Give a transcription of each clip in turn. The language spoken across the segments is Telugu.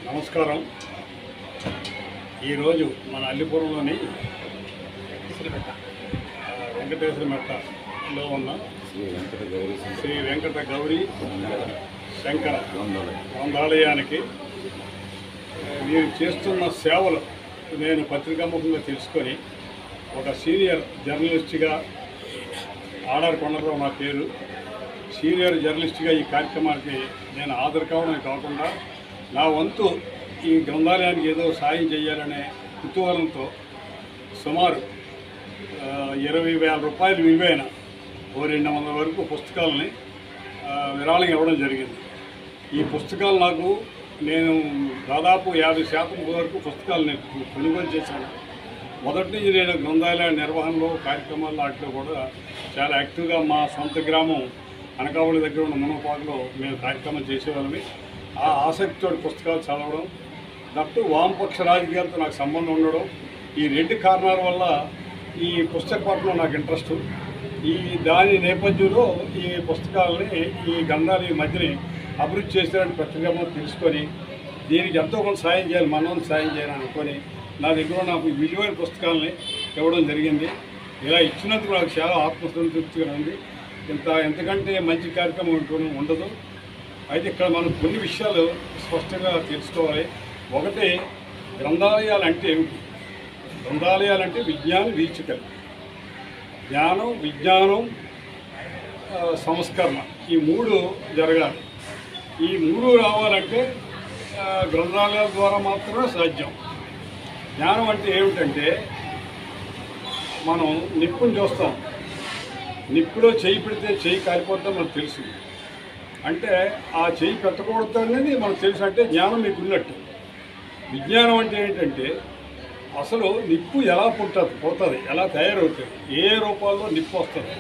నమస్కారం. ఈరోజు మన అల్లిపురంలోని వెంకటేశ్వర మెట్టలో ఉన్న శ్రీ వెంకట గౌరీ శంకర గ్రంథాలయానికి మీరు చేస్తున్న సేవలు నేను పత్రికాముఖంగా తెలుసుకొని ఒక సీనియర్ జర్నలిస్ట్గా ఆడారి కొండలరావు నా పేరు. సీనియర్ జర్నలిస్ట్గా ఈ కార్యక్రమానికి నేను హాజరు కావడమే కాకుండా నా వంతు ఈ గ్రంథాలయానికి ఏదో సాయం చేయాలనే కుతూహలంతో సుమారు 20,000 రూపాయలు విలువైన 200 వరకు పుస్తకాలని విరాళం ఇవ్వడం జరిగింది. ఈ పుస్తకాలు నేను దాదాపు 50% వరకు పుస్తకాలు నేను కొనుగోలు చేశాను. మొదటి నుంచి నేను గ్రంథాలయ నిర్వహణలో కార్యక్రమాల్లో వాటిలో కూడా చాలా యాక్టివ్గా మా సొంత గ్రామం అనకాపల్లి దగ్గర ఉన్న మునపాకులో మేము కార్యక్రమం చేసేవాళ్ళమి. ఆ ఆసక్తితో పుస్తకాలు చదవడం, దట్టు వామపక్ష రాజకీయాలతో నాకు సంబంధం ఉండడం, ఈ 2 కారణాల వల్ల ఈ పుస్తక పఠనం నాకు ఇంట్రెస్ట్. దాని నేపథ్యంలో ఈ పుస్తకాలని ఈ గ్రంథాలు ఈ మధ్యని అభివృద్ధి చేసేటువంటి పత్రికలు తెలుసుకొని దీనికి ఎంతో కొంత సాయం చేయాలి, మనం సాయం చేయాలని అనుకొని నా దగ్గర నాకు విలువైన పుస్తకాలని ఇవ్వడం జరిగింది. ఇలా ఇచ్చినందుకు నాకు చాలా ఆత్మసంతృప్తిగా ఉంది. ఎంతకంటే మంచి కార్యక్రమం ఉండదు. అయితే ఇక్కడ మనం కొన్ని విషయాలు స్పష్టంగా తెలుసుకోవాలి. ఒకటి, గ్రంథాలయాలు అంటే ఏమిటి? గ్రంథాలయాలు అంటే విజ్ఞాన వీచికలు, జ్ఞానం, విజ్ఞానం, సంస్కరణ, ఈ 3 జరగాలి. ఈ 3 రావాలంటే గ్రంథాలయాల ద్వారా మాత్రమే సాధ్యం. జ్ఞానం అంటే ఏమిటంటే, మనం నిప్పుని చూస్తాం, నిప్పులో చేయి పెడితే చేయి కాలిపోతాం మనకు తెలుసు. అంటే ఆ చేయి పెట్టకూడదు అనేది మనకు తెలుసు. అంటే జ్ఞానం మీకు ఉన్నట్టు. విజ్ఞానం అంటే ఏంటంటే అసలు నిప్పు ఎలా పోతుంది, ఎలా తయారవుతుంది, ఏ రూపాల్లో నిప్పు వస్తుంది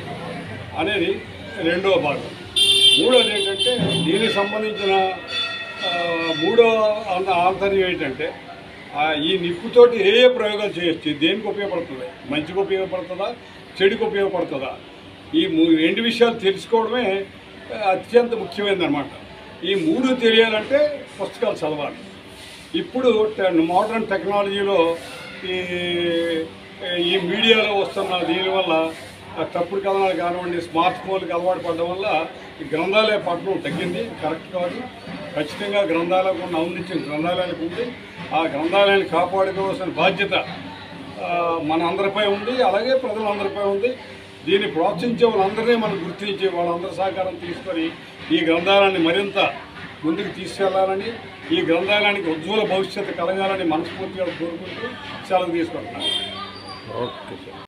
అనేది 2వ భాగం. 3వది ఏంటంటే దీనికి సంబంధించిన 3వ ఆంతర్యం ఏంటంటే ఈ నిప్పుతోటి ఏ ప్రయోగాలు చేయొచ్చు, దేనికి ఉపయోగపడుతుంది, మంచికి ఉపయోగపడుతుందా, చెడుకు ఉపయోగపడుతుందా, ఈ 2 విషయాలు తెలుసుకోవడమే అత్యంత ముఖ్యమైనదన్నమాట. ఈ 3 తెలియాలంటే పుస్తకాలు చదవాలి. ఇప్పుడు మోడర్న్ టెక్నాలజీలో ఈ మీడియాలో వస్తున్న దీనివల్ల తప్పుడు కథనాలు కానివ్వండి, స్మార్ట్ ఫోన్లకు అలవాటు పడడం వల్ల ఈ గ్రంథాలయ పఠనం తగ్గింది. కరెక్ట్ కాదు. ఖచ్చితంగా గ్రంథాలయాలకు ఉన్న ఔన్నత్యం గ్రంథాలయాలకు ఉంది. ఆ గ్రంథాలయాన్ని కాపాడుకోవాల్సిన బాధ్యత మన అందరిపై ఉంది, అలాగే ప్రజలందరిపై ఉంది. దీన్ని ప్రోత్సహించే వాళ్ళందరినీ మనం గుర్తించి వాళ్ళందరి సహకారం తీసుకొని ఈ గ్రంథాలయాన్ని మరింత ముందుకు తీసుకెళ్లాలని, ఈ గ్రంథాలయానికి ఉజ్వల భవిష్యత్తు కలగాలని మనస్ఫూర్తిగా కోరుకుంటూ సెలవు తీసుకుంటున్నాను. Okay sir.